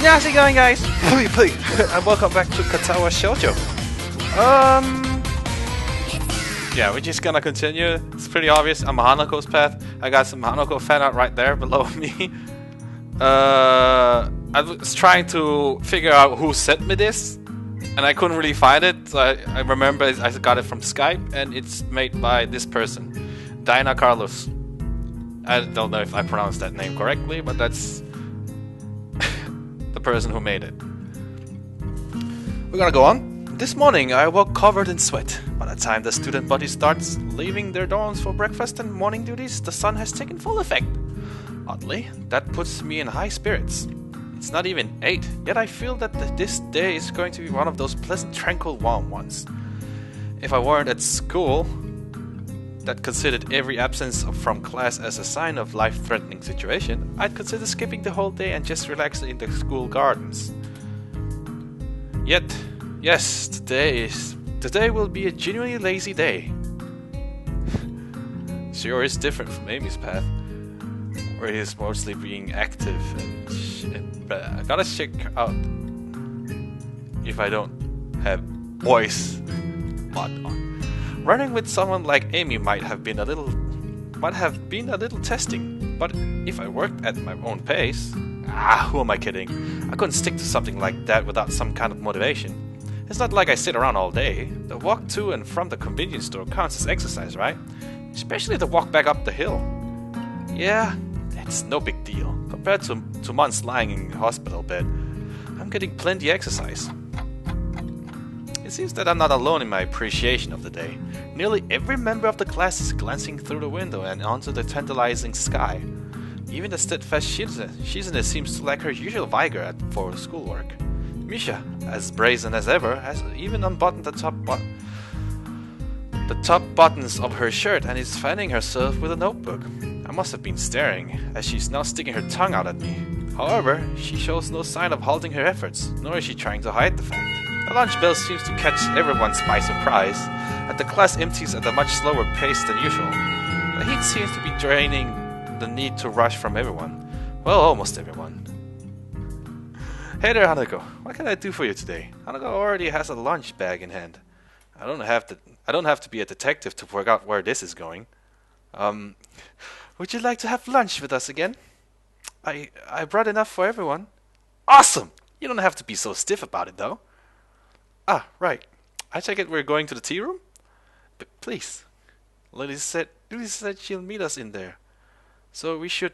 How's it going, guys? And welcome back to Katawa Shoujo. Yeah, we're just gonna continue. It's pretty obvious. I'm Hanako's path. I got some Hanako fan art right there below me. I was trying to figure out who sent me this, and I couldn't really find it. So I remember I got it from Skype, and it's made by this person, Dinah Carlos. I don't know if I pronounced that name correctly, but that's the person who made it. We're gonna go on. This morning I woke covered in sweat. By the time the student body starts leaving their dorms for breakfast and morning duties, the sun has taken full effect. Oddly, that puts me in high spirits. It's not even 8, yet I feel that this day is going to be one of those pleasant, tranquil, warm ones. If I weren't at school, that considered every absence from class as a sign of life-threatening situation, I'd consider skipping the whole day and just relaxing in the school gardens. Yet, yes, today will be a genuinely lazy day. Sure is different from Amy's path, where he is mostly being active and but I gotta check out if I don't have voice mod on. Running with someone like Amy might have been a little testing, but if I worked at my own pace, who am I kidding? I couldn't stick to something like that without some kind of motivation. It's not like I sit around all day. The walk to and from the convenience store counts as exercise, right? Especially the walk back up the hill. Yeah, it's no big deal. Compared to months lying in a hospital bed, I'm getting plenty exercise. It seems that I'm not alone in my appreciation of the day. Nearly every member of the class is glancing through the window and onto the tantalizing sky. Even the steadfast Shizune seems to lack her usual vigor for schoolwork. Misha, as brazen as ever, has even unbuttoned the top buttons of her shirt and is fanning herself with a notebook. I must have been staring, as she's now sticking her tongue out at me. However, she shows no sign of halting her efforts, nor is she trying to hide the fact. The lunch bell seems to catch everyone by surprise, and the class empties at a much slower pace than usual. The heat seems to be draining the need to rush from everyone. Well, almost everyone. Hey there, Hanako. What can I do for you today? Hanako already has a lunch bag in hand. I don't have to be a detective to work out where this is going. Would you like to have lunch with us again? I brought enough for everyone. Awesome! You don't have to be so stiff about it, though. Ah, right. I take it we're going to the tea room? Please. Lily said she'll meet us in there. So we should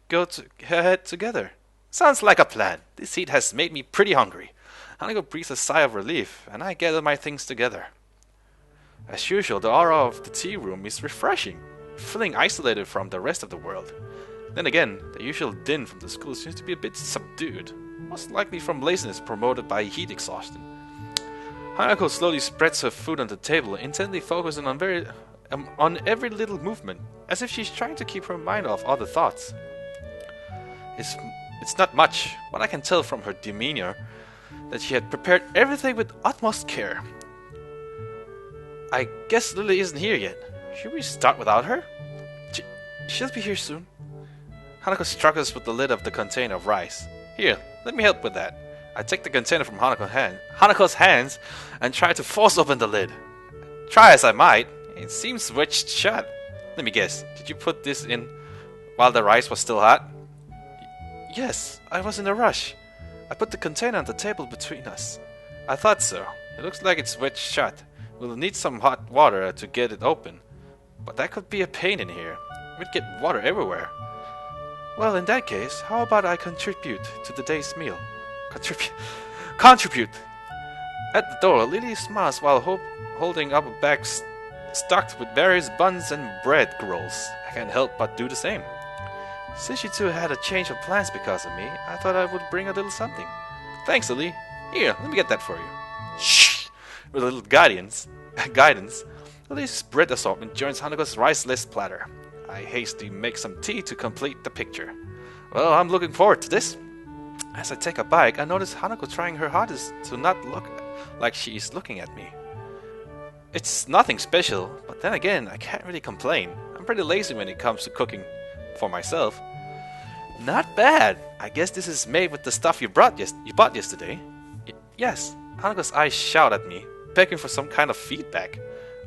go to head together. Sounds like a plan. This heat has made me pretty hungry. Hanako breathes a sigh of relief, and I gather my things together. As usual, the aura of the tea room is refreshing, feeling isolated from the rest of the world. Then again, the usual din from the school seems to be a bit subdued, most likely from laziness promoted by heat exhaustion. Hanako slowly spreads her food on the table, intently focusing on every little movement, as if she's trying to keep her mind off other thoughts. It's not much, but I can tell from her demeanor that she had prepared everything with utmost care. I guess Lily isn't here yet. Should we start without her? She'll be here soon. Hanako struggles with the lid of the container of rice. Here, let me help with that. I take the container from Hanako's hands and try to force open the lid. Try as I might, it seems wedged shut. Let me guess, did you put this in while the rice was still hot? Yes, I was in a rush. I put the container on the table between us. I thought so. It looks like it's wedged shut. We'll need some hot water to get it open. But that could be a pain in here. We'd get water everywhere. Well, in that case, how about I contribute to the day's meal? Contribute! At the door, Lily smiles while holding up a bag stocked with various buns and bread rolls. I can't help but do the same. Since you two had a change of plans because of me, I thought I would bring a little something. Thanks, Lily. Here, let me get that for you. Shh! With a little guidance, Lily's bread assortment joins Hanako's riceless platter. I hastily make some tea to complete the picture. Well, I'm looking forward to this. As I take a bite, I notice Hanako trying her hardest to not look like she is looking at me. It's nothing special, but then again, I can't really complain. I'm pretty lazy when it comes to cooking for myself. Not bad. I guess this is made with the stuff you bought yesterday. Yes. Hanako's eyes shout at me, begging for some kind of feedback.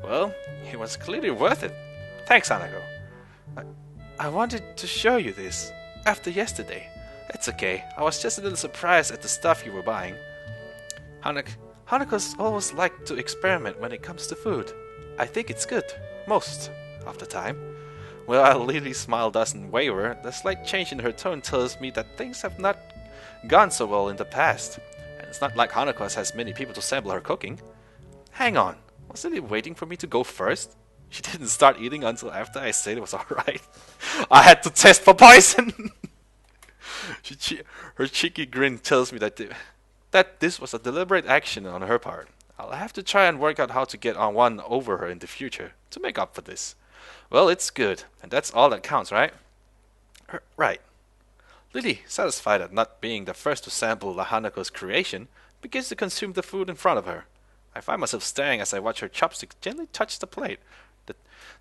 Well, it was clearly worth it. Thanks, Hanako. I wanted to show you this after yesterday. It's okay. I was just a little surprised at the stuff you were buying. Hanako's always liked to experiment when it comes to food. I think it's good, most of the time. Well, Lily's smile doesn't waver. The slight change in her tone tells me that things have not gone so well in the past. And it's not like Hanako has many people to sample her cooking. Hang on, was Lily waiting for me to go first? She didn't start eating until after I said it was alright. I had to test for poison! Her cheeky grin tells me that this was a deliberate action on her part. I'll have to try and work out how to get on one over her in the future to make up for this. Well, it's good, and that's all that counts, right? Right. Lily, satisfied at not being the first to sample Hanako's creation, begins to consume the food in front of her. I find myself staring as I watch her chopsticks gently touch the plate,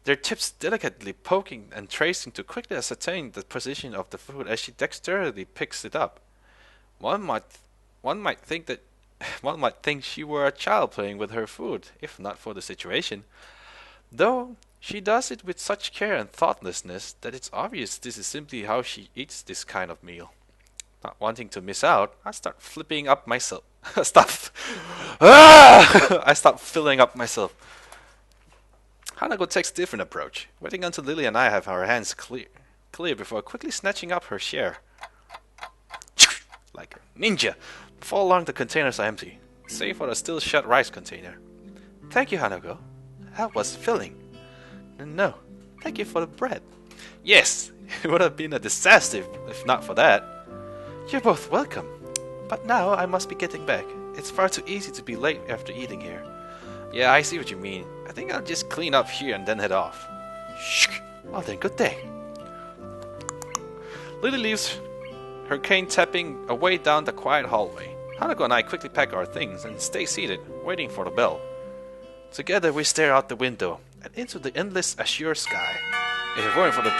their tips delicately poking and tracing to quickly ascertain the position of the food as she dexterously picks it up. One might think she were a child playing with her food, if not for the situation. Though she does it with such care and thoughtlessness that it's obvious this is simply how she eats this kind of meal. Not wanting to miss out, I start flipping up myself. I start filling up myself. Hanako takes a different approach, waiting until Lily and I have our hands clear before quickly snatching up her share. Like a ninja. Before long the containers are empty, save for the still shut rice container. Thank you, Hanako. That was filling. No, thank you for the bread. Yes, it would have been a disaster if not for that. You're both welcome. But now I must be getting back. It's far too easy to be late after eating here. Yeah, I see what you mean. I think I'll just clean up here and then head off. Shh. Well then, good day. Lily leaves her cane tapping away down the quiet hallway. Hanako and I quickly pack our things and stay seated, waiting for the bell. Together we stare out the window and into the endless azure sky. If it weren't for the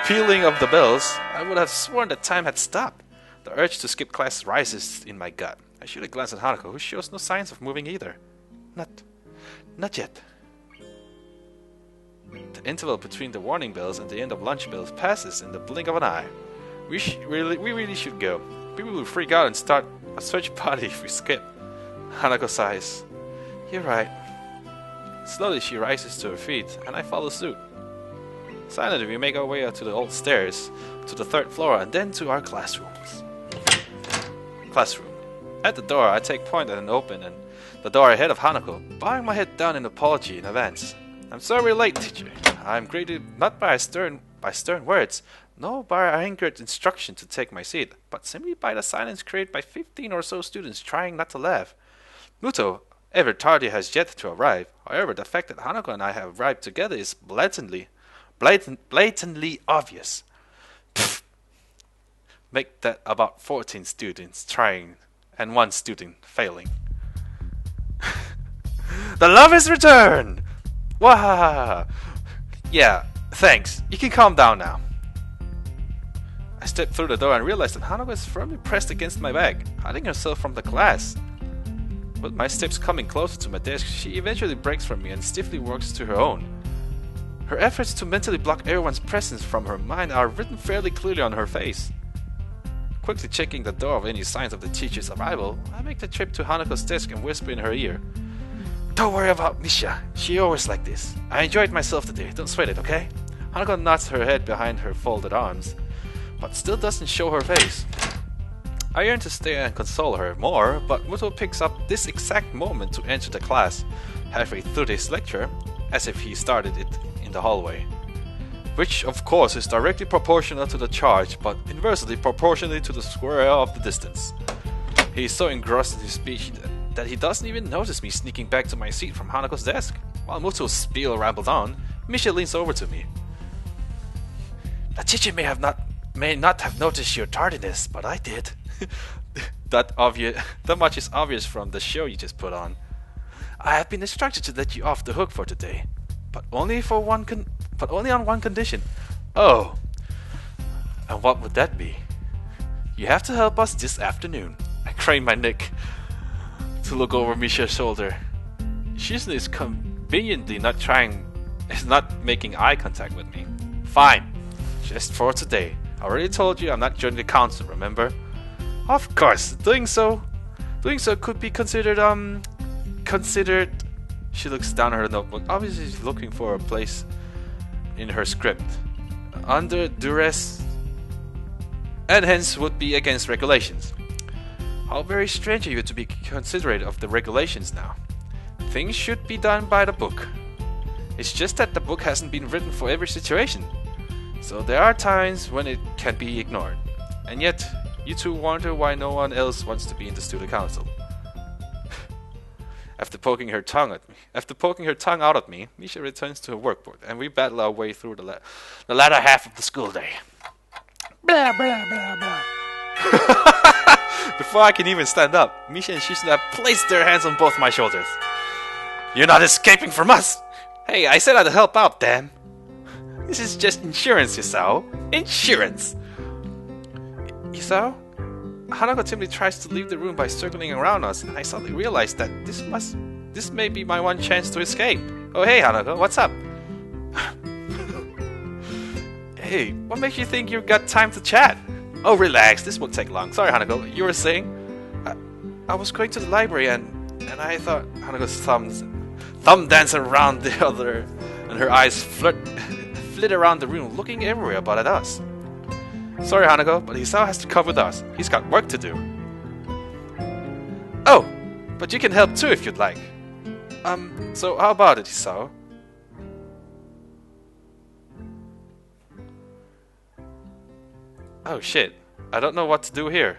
pealing of the bells, I would have sworn that time had stopped. The urge to skip class rises in my gut. I shoot a glance at Hanako, who shows no signs of moving either. Not yet. The interval between the warning bells and the end of lunch bells passes in the blink of an eye. We really should go. People will freak out and start a search party if we skip. Hanako sighs. You're right. Slowly she rises to her feet, and I follow suit. Silently we make our way out to the old stairs, to the 3rd floor, and then to our classrooms. At the door, I take point at an open and the door ahead of Hanako, bowing my head down in apology in advance. I'm sorry we're late, teacher. I'm greeted not by stern words, nor by our angered instruction to take my seat, but simply by the silence created by 15 or so students trying not to laugh. Muto, ever tardy, has yet to arrive. However, the fact that Hanako and I have arrived together is blatantly obvious. Pfft. Make that about 14 students trying and 1 student failing. The love has returned! Wah! Yeah, thanks. You can calm down now. I step through the door and realize that Hanako is firmly pressed against my back, hiding herself from the class. With my steps coming closer to my desk, she eventually breaks from me and stiffly walks to her own. Her efforts to mentally block everyone's presence from her mind are written fairly clearly on her face. Quickly checking the door of any signs of the teacher's arrival, I make the trip to Hanako's desk and whisper in her ear. Don't worry about Misha. She always like this. I enjoyed myself today. Don't sweat it, okay? Hanako nods her head behind her folded arms, but still doesn't show her face. I yearn to stay and console her more, but Muto picks up this exact moment to enter the class, halfway through his lecture, as if he started it in the hallway. Which, of course, is directly proportional to the charge, but inversely proportionally to the square of the distance. He is so engrossed in his speech that he doesn't even notice me sneaking back to my seat from Hanako's desk. While Muto's spiel rambled on, Misha leans over to me. The teacher may not have noticed your tardiness, but I did. That much is obvious from the show you just put on. I have been instructed to let you off the hook for today, but only on one condition. Oh, And what would that be? You have to help us this afternoon. I crane my neck to look over Misha's shoulder. Shizune is conveniently not making eye contact with me. Fine, just for today. I already told you I'm not joining the council, remember? Of course, doing so could be considered. She looks down at her notebook. Obviously, she's looking for a place in her script. Under duress, and hence would be against regulations. How very strange of you to be considerate of the regulations now. Things should be done by the book. It's just that the book hasn't been written for every situation. So there are times when it can be ignored. And yet, you two wonder why no one else wants to be in the student council. After poking her tongue out at me, Misha returns to her workboard, and we battle our way through the latter half of the school day. Blah, blah, blah, blah. Before I can even stand up, Misha and Shizune have placed their hands on both my shoulders. You're not escaping from us! Hey, I said I'd help out, damn! This is just insurance, Yasao. Insurance! Yasao? Hanako timidly tries to leave the room by circling around us, and I suddenly realize that this may be my one chance to escape. Oh hey Hanako, what's up? Hey, what makes you think you've got time to chat? Oh relax, this won't take long. Sorry Hanako, you were saying? I was going to the library and I thought Hanako's thumb danced around the other, and her eyes flit around the room, looking everywhere but at us. Sorry Hanako, but Hisao has to come with us. He's got work to do. Oh, but you can help too if you'd like. So how about it, Hisao? Oh shit, I don't know what to do here.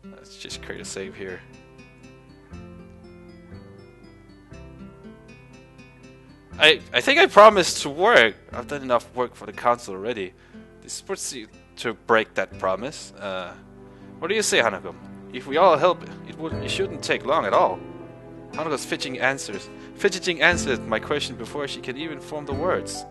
Let's just create a save here. I think I promised to work. I've done enough work for the council already. This puts you to break that promise. What do you say, Hanako? If we all help, it shouldn't take long at all. Hanako's fidgeting answered my question before she could even form the words.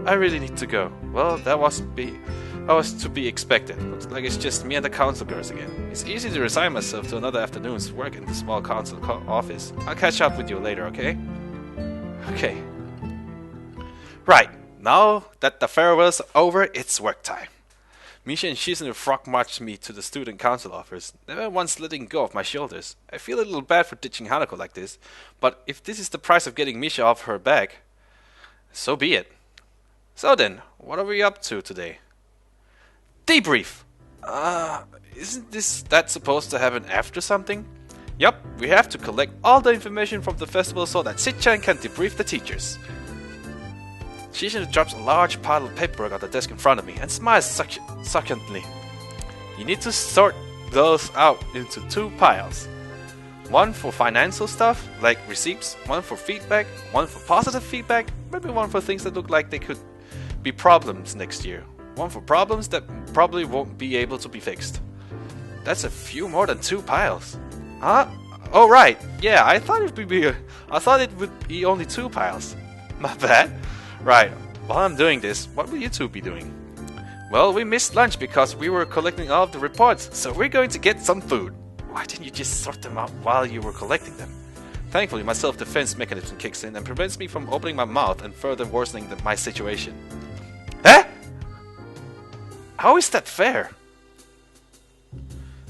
I really need to go. Well, that was to be expected. Looks like it's just me and the council girls again. It's easy to resign myself to another afternoon's work in the small council office. I'll catch up with you later, okay? Okay. Right, now that the farewells are over, it's work time. Misha and Shizune frog marched me to the student council office, never once letting go of my shoulders. I feel a little bad for ditching Hanako like this, but if this is the price of getting Misha off her back, so be it. So then, what are we up to today? Debrief! Isn't that supposed to happen after something? Yup, we have to collect all the information from the festival so that Sitchan can debrief the teachers. Shizune drops a large pile of paperwork on the desk in front of me and smiles succinctly. You need to sort those out into 2 piles. One for financial stuff, like receipts, one for feedback, one for positive feedback, maybe one for things that look like they could be problems next year. One for problems that probably won't be able to be fixed. That's a few more than 2 piles. Huh? Oh right, yeah, I thought it would be only 2 piles. My bad. Right, while I'm doing this, what will you two be doing? Well, we missed lunch because we were collecting all of the reports, so we're going to get some food. Why didn't you just sort them out while you were collecting them? Thankfully, my self-defense mechanism kicks in and prevents me from opening my mouth and further worsening my situation. Huh? How is that fair?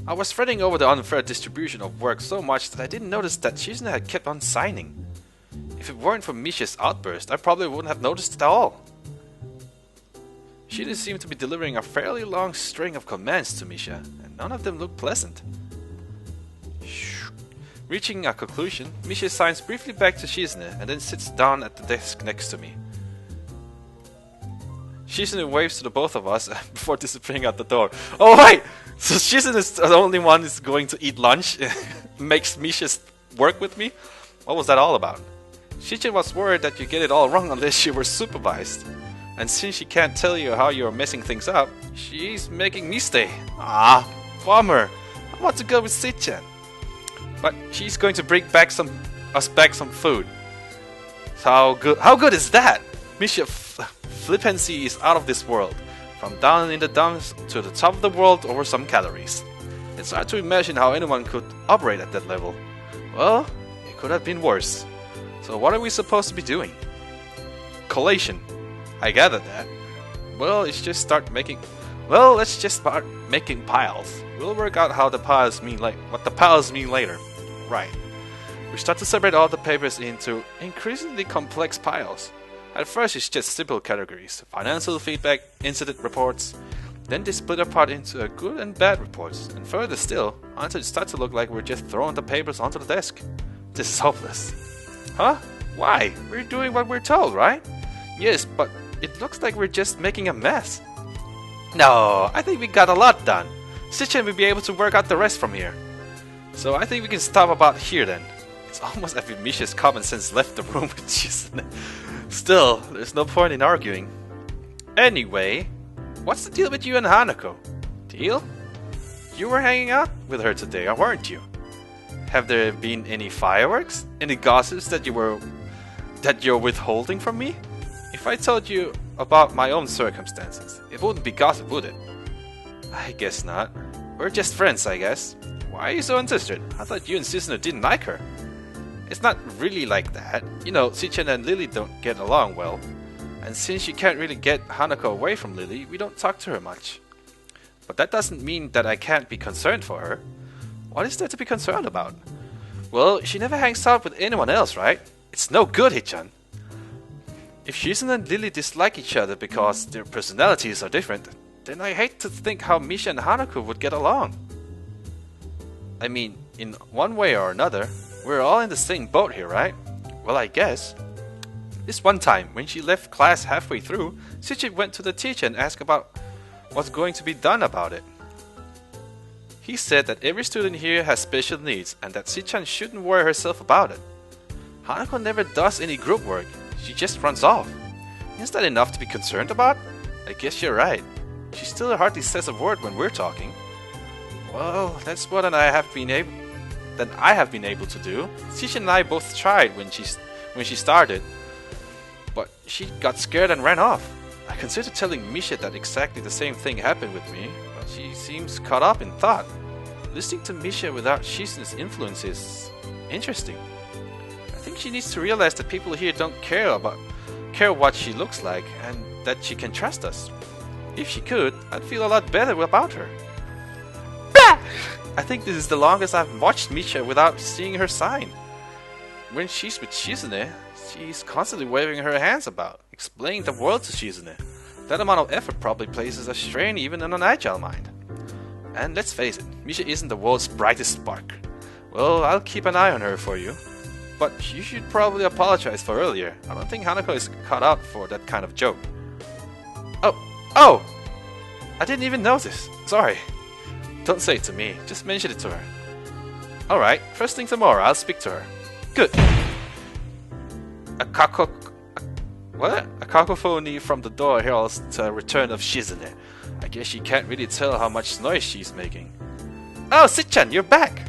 I was fretting over the unfair distribution of work so much that I didn't notice that Shizune had kept on signing. If it weren't for Misha's outburst, I probably wouldn't have noticed it at all. Shizune seemed to be delivering a fairly long string of commands to Misha, and none of them looked pleasant. Reaching a conclusion, Misha signs briefly back to Shizune and then sits down at the desk next to me. Shizune waves to the both of us before disappearing out the door. Oh right! So Shizune is the only one who's going to eat lunch, makes Misha work with me? What was that all about? Shizune was worried that you get it all wrong unless you were supervised. And since she can't tell you how you're messing things up, she's making me stay. Ah, bummer. I want to go with Sitchan. But she's going to bring us back some food. So how good is that? Misha flippancy is out of this world. From down in the dumps to the top of the world over some calories. It's hard to imagine how anyone could operate at that level. Well, it could have been worse. So what are we supposed to be doing? Collation. I gathered that. Well, let's just start making piles. We'll work out how the piles mean what the piles mean later. Right. We start to separate all the papers into increasingly complex piles. At first it's just simple categories. Financial feedback, incident reports. Then they split apart into good and bad reports. And further still, until it starts to look like we're just throwing the papers onto the desk. This is hopeless. Huh? Why? We're doing what we're told, right? Yes, but it looks like we're just making a mess. No, I think we got a lot done. Sitchin will be able to work out the rest from here. So I think we can stop about here then. It's almost as if Misha's common sense left the room with Shizune. Still, there's no point in arguing. Anyway, what's the deal with you and Hanako? Deal? You were hanging out with her today, weren't you? Have there been any fireworks? Any gossips that you're withholding from me? If I told you about my own circumstances, it wouldn't be gossip, would it? I guess not. We're just friends, I guess. Why are you so interested? I thought you and Susanoo didn't like her. It's not really like that. You know, Sichan and Lily don't get along well. And since you can't really get Hanako away from Lily, we don't talk to her much. But that doesn't mean that I can't be concerned for her. What is there to be concerned about? Well, she never hangs out with anyone else, right? It's no good, Hichan. If Shizune and Lily dislike each other because their personalities are different, then I hate to think how Misha and Hanako would get along. I mean, in one way or another, we're all in the same boat here, right? Well, I guess. This one time, when she left class halfway through, Shichi went to the teacher and asked about what's going to be done about it. He said that every student here has special needs and that Sichan shouldn't worry herself about it. Hanako never does any group work, she just runs off. Is that enough to be concerned about? I guess you're right. She still hardly says a word when we're talking. Well, that's what I have been able to do. Sichan and I both tried when she started, but she got scared and ran off. I considered telling Misha that exactly the same thing happened with me, but she seems caught up in thought. Listening to Misha without Shizune's influence is interesting. I think she needs to realize that people here don't care what she looks like and that she can trust us. If she could, I'd feel a lot better about her. Bah! I think this is the longest I've watched Misha without seeing her sign. When she's with Shizune, she's constantly waving her hands about, explaining the world to Shizune. That amount of effort probably places a strain even on an agile mind. And let's face it, Misha isn't the world's brightest spark. Well, I'll keep an eye on her for you. But you should probably apologize for earlier. I don't think Hanako is cut out for that kind of joke. Oh! I didn't even notice. Sorry. Don't say it to me, just mention it to her. Alright, first thing tomorrow, I'll speak to her. Good. A cacophony from the door heralds the return of Shizune. I guess she can't really tell how much noise she's making. Oh, Sichan, you're back!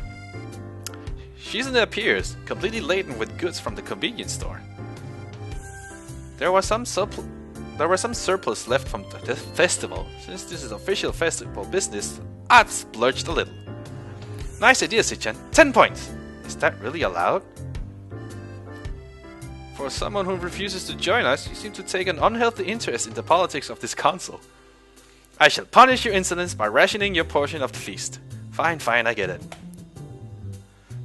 Shizune appears, completely laden with goods from the convenience store. There was some surplus left from the festival. Since this is official festival business, I've splurged a little. Nice idea, Sichan. 10 points! Is that really allowed? For someone who refuses to join us, you seem to take an unhealthy interest in the politics of this council. I shall punish your insolence by rationing your portion of the feast. Fine, I get it.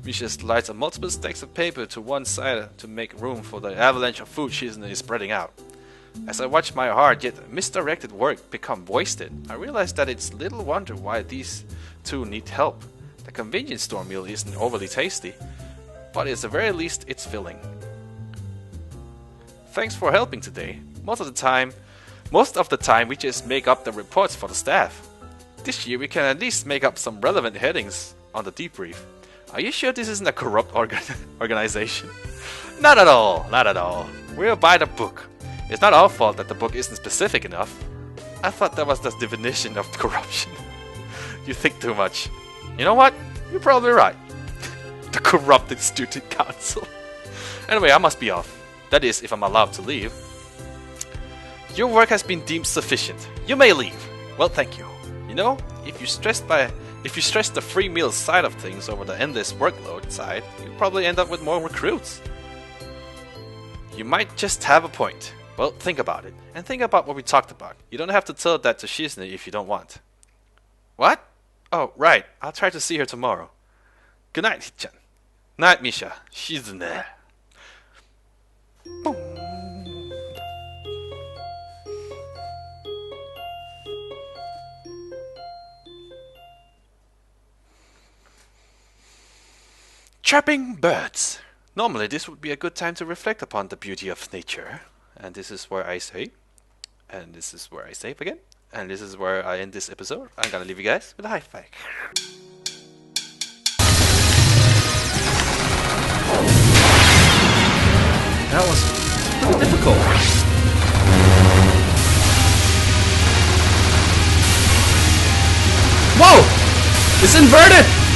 Misha slides multiple stacks of paper to one side to make room for the avalanche of food Shizune is spreading out. As I watch my hard yet misdirected work become wasted, I realize that it's little wonder why these two need help. The convenience store meal isn't overly tasty, but at the very least it's filling. Thanks for helping today. Most of the time we just make up the reports for the staff. This year we can at least make up some relevant headings on the debrief. Are you sure this isn't a corrupt organization? Not at all. We're by the book. It's not our fault that the book isn't specific enough. I thought that was the definition of corruption. You think too much. You know what? You're probably right. The corrupted student council. Anyway, I must be off. That is, if I'm allowed to leave. Your work has been deemed sufficient. You may leave. Well, thank you. You know, if you stress the free meal side of things over the endless workload side, you probably end up with more recruits. You might just have a point. Well, think about it. And think about what we talked about. You don't have to tell that to Shizune if you don't want. What? Oh, right. I'll try to see her tomorrow. Good night, Hichan. Night, Misha. Shizune. Boom. Trapping birds. Normally this would be a good time to reflect upon the beauty of nature. And this is where I say, and this is where I save again, and this is where I end this episode. I'm gonna leave you guys with a high five. That was pretty difficult. Whoa! It's inverted!